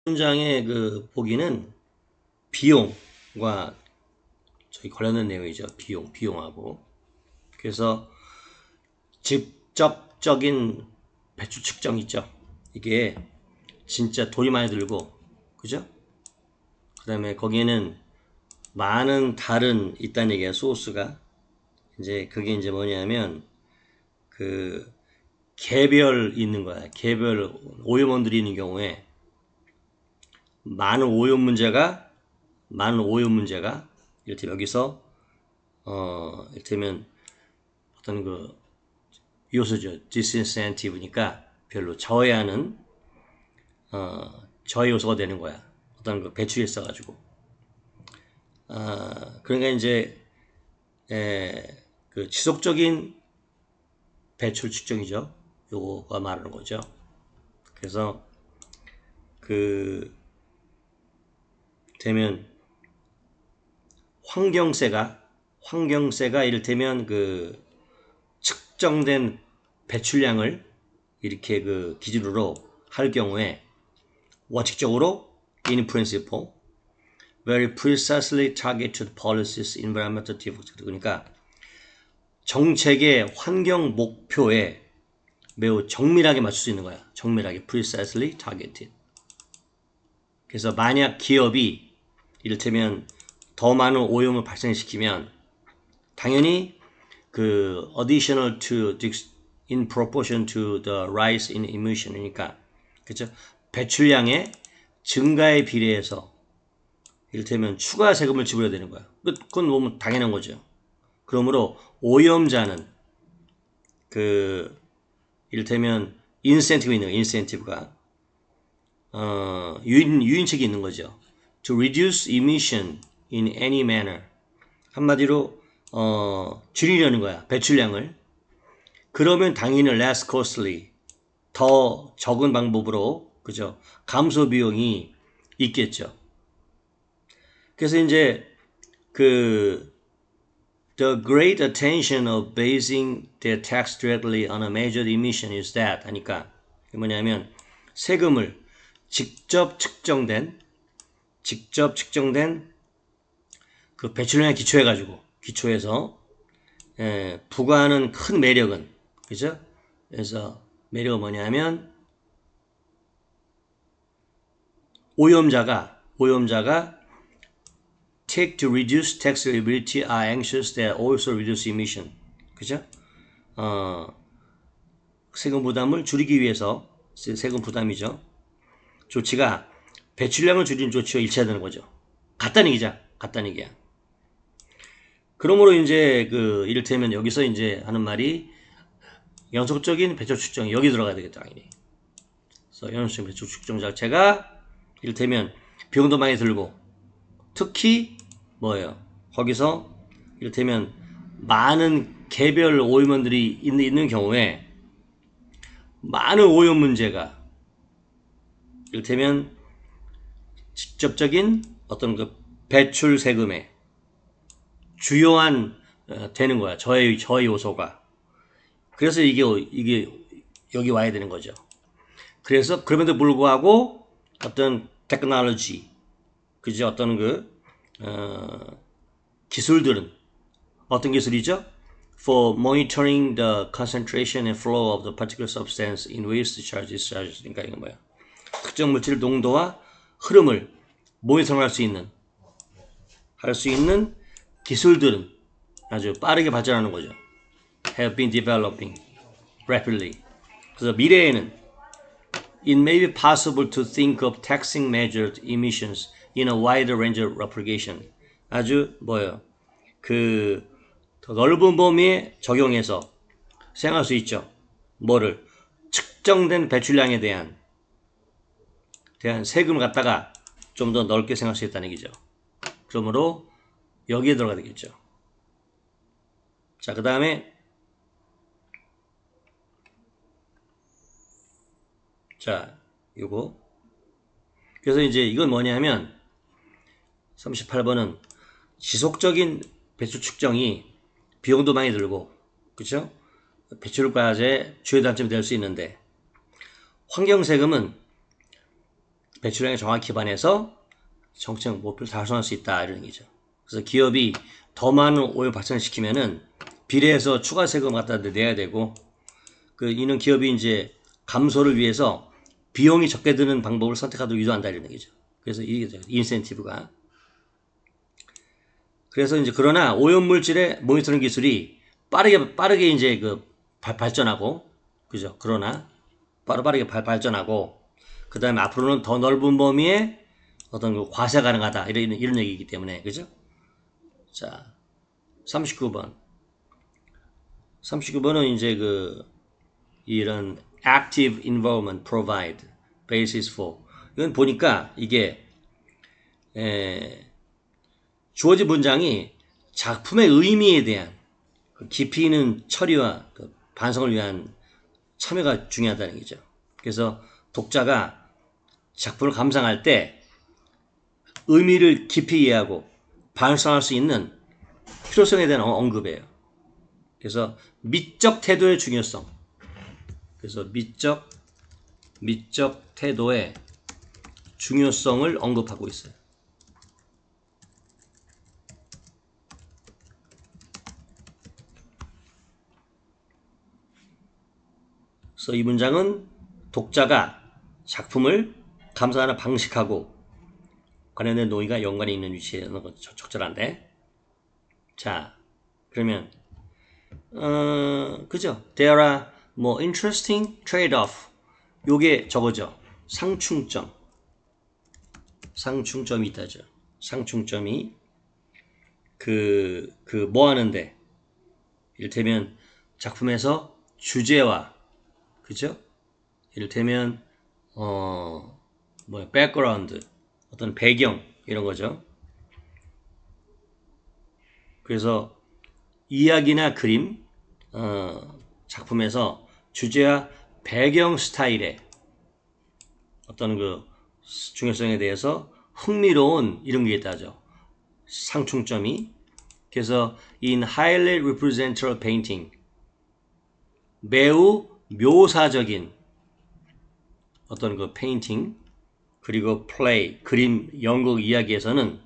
문장의 그 보기는 비용과 저희 관련된 내용이죠. 비용하고. 그래서 직접적인 배출 측정 있죠. 이게 진짜 돈이 많이 들고, 그죠? 그 다음에 거기에는 많은 달은 있다는 얘기야, 소스가. 이제 그게 이제 뭐냐면, 그, 개별 있는 거야. 개별 오염원들이 있는 경우에, 많은 오염 문제가, 이를테면 여기서, 이를테면 어떤 그 요소죠. disincentive니까 별로 저해하는, 저해 요소가 되는 거야. 어떤 그 배출이 있어가지고. 그러니까 이제, 그 지속적인 배출 측정이죠. 요거가 말하는 거죠. 그래서 그 되면 환경세가 이를테면 그 측정된 배출량을 이렇게 그 기준으로 할 경우에 원칙적으로 in principle very precisely targeted policies environmental defects 그러니까 정책의 환경 목표에 매우 정밀하게 맞출 수 있는 거야. 정밀하게 precisely targeted. 그래서 만약 기업이 이를테면 더 많은 오염을 발생시키면 당연히 그 additional to in proportion to the rise in emission이니까 그렇죠? 배출량의 증가에 비례해서 이를테면 추가 세금을 지불해야 되는 거야. 그건 너무 당연한 거죠. 그러므로 오염자는 그 이를테면 인센티브 있는 거예요. 인센티브가 유인책이 있는 거죠. To reduce emission in any manner. 한마디로 줄이려는 거야. 배출량을. 그러면 당연히 less costly. 더 적은 방법으로 그죠? 감소 비용이 있겠죠. 그래서 이제 그 The great attention of basing their tax directly on a measured emission is that 하니까 뭐냐면 세금을 직접 측정된 그 배출량에 기초해서 부과하는 큰 매력은 그죠? 그래서 매력은 뭐냐면 오염자가 take to reduce tax liability are anxious that also reduce emission. 그죠? 세금 부담을 줄이기 위해서 세금 부담이죠. 조치가 배출량을 줄이는 조치와 일치하다는 거죠. 같다는 얘기야. 그러므로 이제 그 이를테면 여기서 이제 하는 말이 연속적인 배출 측정이 여기 들어가야 되겠다. 당연히. 그래서 연속적인 배출 측정 자체가 이를테면 비용도 많이 들고 특히 뭐예요? 거기서 이를테면 많은 개별 오염원들이 있는 경우에 많은 오염 문제가 이를테면 직접적인 어떤 그 배출 세금에 주요한 되는 거야. 저해 요소가. 그래서 이게 여기 와야 되는 거죠. 그래서 그럼에도 불구하고 어떤 테크놀로지 그죠? 어떤 그 기술들은 어떤 기술이죠? For monitoring the concentration and flow of the particular substance in waste discharges. 그러니까 이건 뭐야? 특정 물질 농도와 흐름을 모니터링할 수 있는 기술들은 아주 빠르게 발전하는 거죠. Have been developing rapidly. 그래서 미래에는 it may be possible to think of taxing measured emissions in a wider range of application. 아주 뭐예요? 그 더 넓은 범위에 적용해서 생각할 수 있죠. 뭐를 측정된 배출량에 대한 세금을 갖다가 좀 더 넓게 생각할 수 있다는 얘기죠. 그러므로 여기에 들어가야 되겠죠. 자, 그 다음에 자, 요거. 그래서 이제 이건 뭐냐면 38번은 지속적인 배출 측정이 비용도 많이 들고 그렇죠? 배출가제 주요 단점이 될 수 있는데 환경세금은 배출량에 정확히 기반해서 정책 목표를 달성할 수 있다 이런 얘기죠. 그래서 기업이 더 많은 오염 발생을 시키면은 비례해서 추가 세금 갖다 내야 되고 이는 기업이 이제 감소를 위해서 비용이 적게 드는 방법을 선택하도록 유도한다 이런 얘기죠. 그래서 이게 인센티브가. 그래서 이제 그러나 오염 물질의 모니터링 기술이 빠르게 이제 발전하고 그죠. 그러나 빠르게 발전하고 그다음에 앞으로는 더 넓은 범위의 어떤 과세 가능하다 이런 얘기이기 때문에 그죠. 자, 39번. 39번은 이제 이런 active involvement provide basis for 이건 보니까 이게 주어진 문장이 작품의 의미에 대한 깊이 있는 처리와 반성을 위한 참여가 중요하다는 얘기죠. 그래서 독자가 작품을 감상할 때 의미를 깊이 이해하고 반성할 수 있는 필요성에 대한 언급이에요. 그래서 미적 태도의 중요성. 그래서 미적 태도의 중요성을 언급하고 있어요. 그래서 이 문장은 독자가 작품을 감상하는 방식하고 관련된 논의가 연관이 있는 위치에 있는 건 적절한데. 자, 그러면 그죠? There are interesting trade-off. 요게 저거죠. 상충점이 있다죠. 상충점이 뭐 하는데 이를테면 작품에서 주제와 그죠? 이를테면 백그라운드 어떤 배경 이런 거죠. 그래서 이야기나 그림 작품에서 주제와 배경 스타일의 어떤 중요성에 대해서 흥미로운 이런 게 있다죠. 상충점이. 그래서 in highly representational painting 매우 묘사적인 어떤 페인팅 그리고 플레이 그림 연극 이야기에서는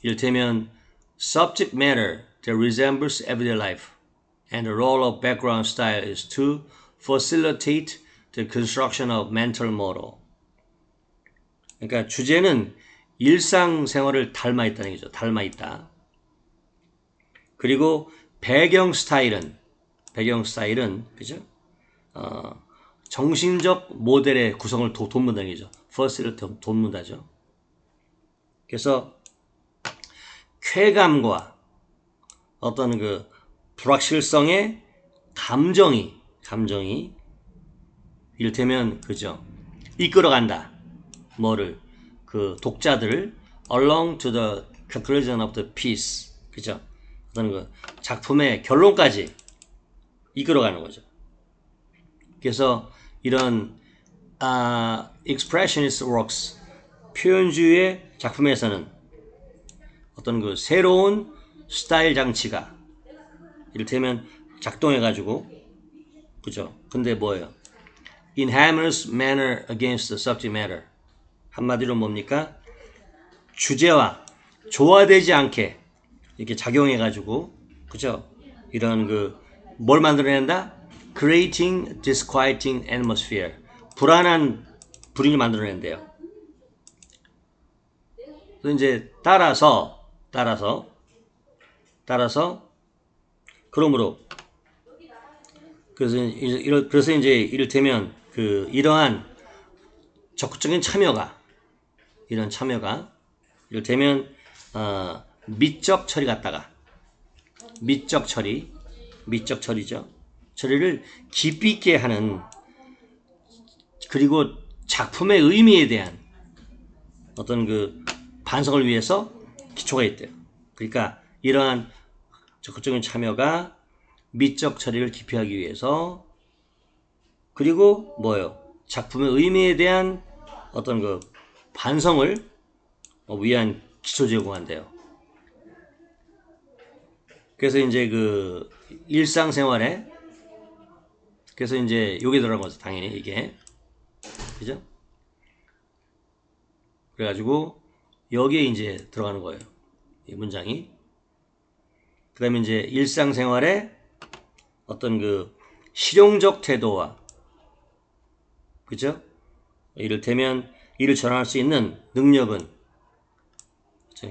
이를테면 subject matter that resembles everyday life and the role of background style is to facilitate the construction of mental model. 그러니까 주제는 일상생활을 닮아 있다는 얘기죠. 닮아 있다. 그리고 배경 스타일은 그죠? 정신적 모델의 구성을 돕는다는 얘기죠. facilitate 돕는다죠. 그래서 쾌감과 어떤 불확실성의 감정이 이를테면 그죠? 이끌어간다. 뭐를 독자들을 along to the conclusion of the piece. 그죠? 어떤 작품의 결론까지 이끌어가는 거죠. 그래서 이런 expressionist works 표현주의 작품에서는 어떤 새로운 스타일 장치가 이를테면 작동해가지고 그죠? 근데 뭐예요? In harmonious manner against the subject matter. 한마디로 뭡니까? 주제와 조화되지 않게 이렇게 작용해가지고 그죠? 이런 뭘 만들어낸다? Creating disquieting atmosphere. 불안한 분위기를 만들어낸대요. 그래서 이제 따라서 그러므로 그래서 이제 이를테면 이러한 적극적인 참여가 이를테면 미적 처리 갖다가 미적 처리죠. 처리를 깊이 있게 하는 그리고 작품의 의미에 대한 어떤 반성을 위해서 기초가 있대요. 그러니까 이러한 적극적인 참여가 미적 처리를 깊이 하기 위해서 그리고 뭐예요? 작품의 의미에 대한 어떤 반성을 위한 기초 제공한대요. 그래서 이제 일상생활에 그래서 이제 요게 들어간 거죠. 당연히 이게 그죠? 그래가지고 여기에 이제 들어가는 거예요. 이 문장이. 그 다음에 이제 일상생활에 어떤 그 실용적 태도와, 그죠? 이를테면 이를 전환할 수 있는 능력은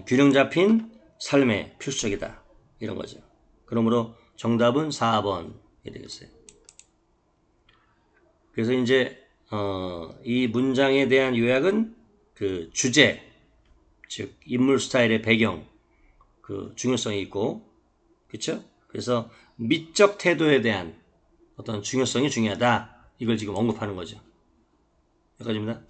균형 잡힌 삶의 필수적이다. 이런 거죠. 그러므로 정답은 4번이 되겠어요. 그래서 이제 이 문장에 대한 요약은 그 주제, 즉 인물 스타일의 배경, 그 중요성이 있고, 그렇죠? 그래서 미적 태도에 대한 어떤 중요성이 중요하다. 이걸 지금 언급하는 거죠. 여기까지입니다.